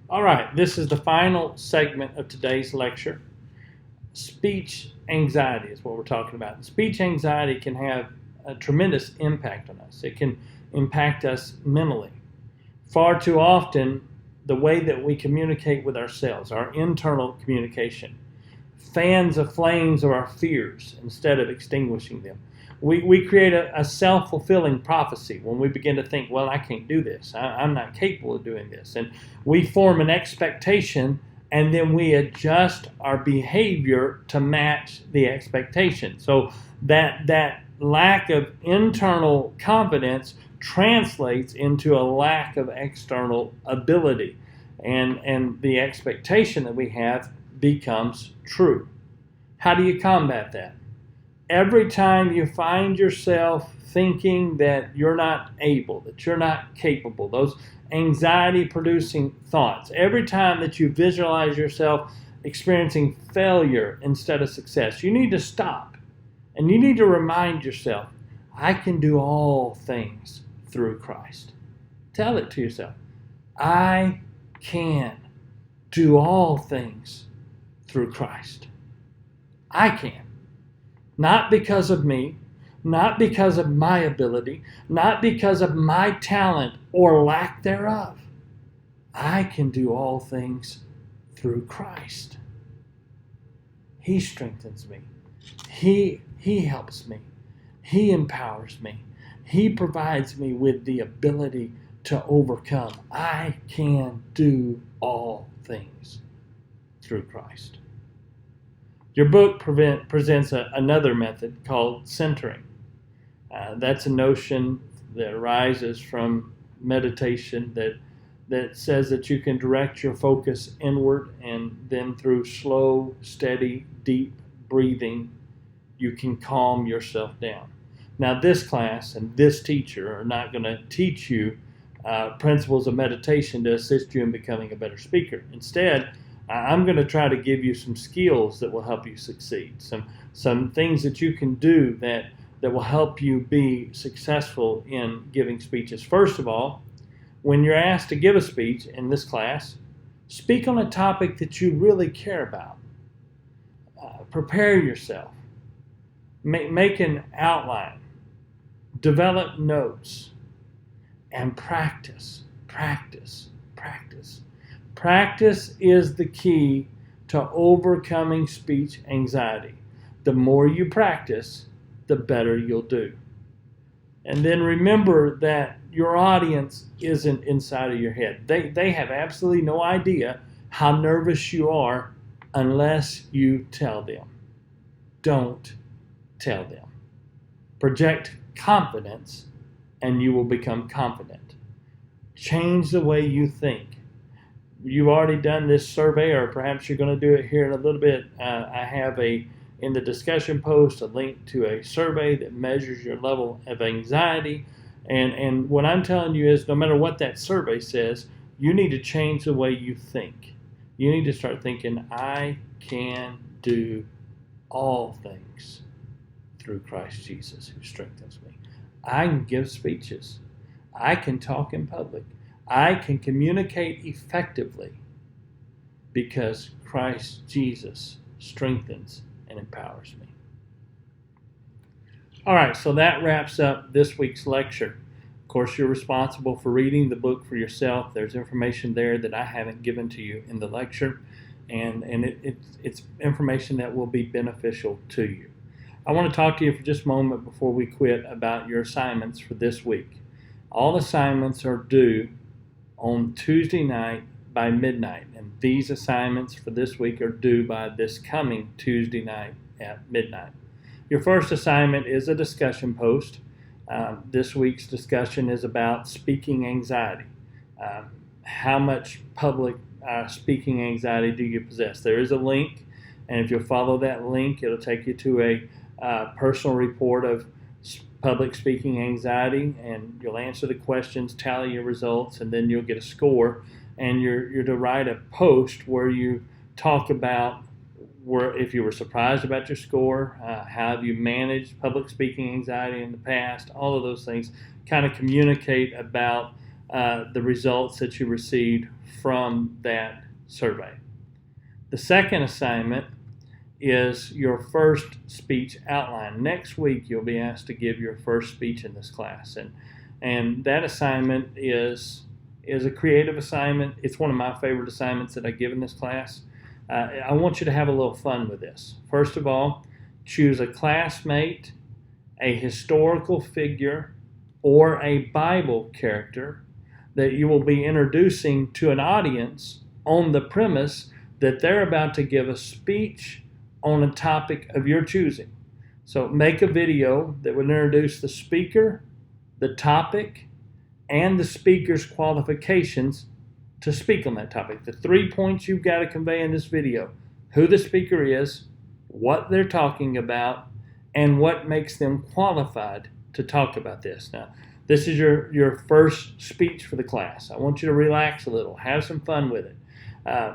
All right, this is the final segment of today's lecture. Speech anxiety is what we're talking about. Speech anxiety can have a tremendous impact on us. It can impact us mentally. Far too often, the way that we communicate with ourselves, our internal communication, fans the flames of our fears instead of extinguishing them. We create a self-fulfilling prophecy when we begin to think, well, I can't do this. I'm not capable of doing this. And we form an expectation, and then we adjust our behavior to match the expectation. So that lack of internal confidence translates into a lack of external ability. And the expectation that we have becomes true. How do you combat that? Every time you find yourself thinking that you're not able, that you're not capable, those anxiety-producing thoughts, every time that you visualize yourself experiencing failure instead of success, you need to stop and you need to remind yourself, I can do all things through Christ. Tell it to yourself. I can do all things through Christ. I can. Not because of me, not because of my ability, not because of my talent or lack thereof. I can do all things through Christ. He strengthens me. He helps me. He empowers me. He provides me with the ability to overcome. I can do all things through Christ. Your book presents another method called centering. That's a notion that arises from meditation that says that you can direct your focus inward, and then through slow, steady, deep breathing, you can calm yourself down. Now, this class and this teacher are not going to teach you principles of meditation to assist you in becoming a better speaker. Instead, I'm going to try to give you some skills that will help you succeed, some things that you can do that will help you be successful in giving speeches. First of all, when you're asked to give a speech in this class, speak on a topic that you really care about. Prepare yourself. Make an outline. Develop notes. And practice, practice, practice. Practice is the key to overcoming speech anxiety. The more you practice, the better you'll do. And then remember that your audience isn't inside of your head. They have absolutely no idea how nervous you are unless you tell them. Don't tell them. Project confidence and you will become confident. Change the way you think. You've already done this survey, or perhaps you're going to do it here in a little bit. I have in the discussion post a link to a survey that measures your level of anxiety. And what I'm telling you is no matter what that survey says, you need to change the way you think. You need to start thinking, I can do all things through Christ Jesus who strengthens me. I can give speeches. I can talk in public. I can communicate effectively because Christ Jesus strengthens and empowers me. All right, so that wraps up this week's lecture. Of course, you're responsible for reading the book for yourself. There's information there that I haven't given to you in the lecture, and it's information that will be beneficial to you. I want to talk to you for just a moment before we quit about your assignments for this week. All assignments are due on Tuesday night by midnight, and these assignments for this week are due by this coming Tuesday night at midnight. Your first assignment is a discussion post. This week's discussion is about speaking anxiety. How much public speaking anxiety do you possess? There is a link, and if you'll follow that link, it'll take you to a personal report of public speaking anxiety, and you'll answer the questions, tally your results, and then you'll get a score. And you're to write a post where you talk about if you were surprised about your score, how have you managed public speaking anxiety in the past, all of those things. Kind of communicate about the results that you received from that survey. The second assignment is your first speech outline. Next week, you'll be asked to give your first speech in this class. And that assignment is a creative assignment. It's one of my favorite assignments that I give in this class. I want you to have a little fun with this. First of all, choose a classmate, a historical figure, or a Bible character that you will be introducing to an audience on the premise that they're about to give a speech on a topic of your choosing. So make a video that would introduce the speaker, the topic, and the speaker's qualifications to speak on that topic. The 3 points you've got to convey in this video: who the speaker is, what they're talking about, and what makes them qualified to talk about this. Now, this is your first speech for the class. I want you to relax a little, have some fun with it.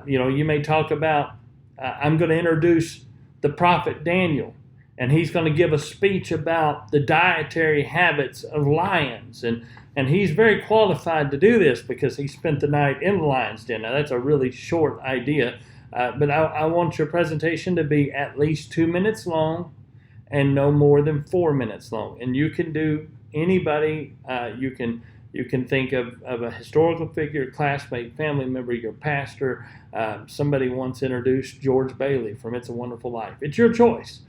You may talk about, I'm going to introduce the prophet Daniel, and he's going to give a speech about the dietary habits of lions. And he's very qualified to do this because he spent the night in the lion's den. Now, that's a really short idea, but I want your presentation to be at least 2 minutes long and no more than 4 minutes long. And you can do anybody. You can think of a historical figure, classmate, family member, your pastor. Somebody once introduced George Bailey from It's a Wonderful Life. It's your choice.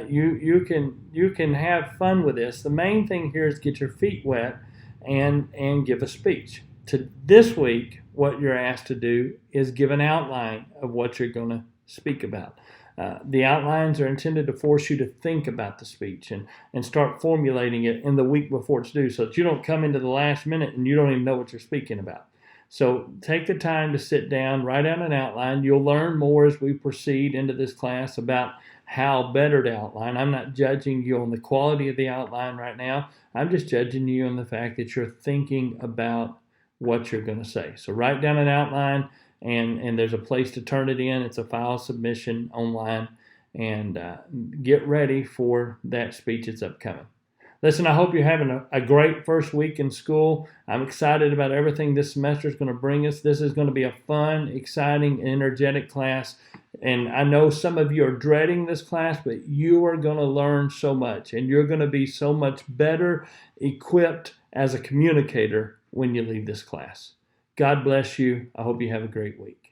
You can have fun with this. The main thing here is get your feet wet and give a speech. This week, what you're asked to do is give an outline of what you're going to speak about. The outlines are intended to force you to think about the speech and start formulating it in the week before it's due, so that you don't come into the last minute and you don't even know what you're speaking about. So take the time to sit down, write out an outline. You'll learn more as we proceed into this class about how better to outline. I'm not judging you on the quality of the outline right now. I'm just judging you on the fact that you're thinking about what you're going to say. So write down an outline, and there's a place to turn it in. It's a file submission online, and get ready for that speech that's upcoming. Listen, I hope you're having a great first week in school. I'm excited about everything this semester is going to bring us. This is going to be a fun, exciting, and energetic class. And I know some of you are dreading this class, but you are going to learn so much, and you're going to be so much better equipped as a communicator when you leave this class. God bless you. I hope you have a great week.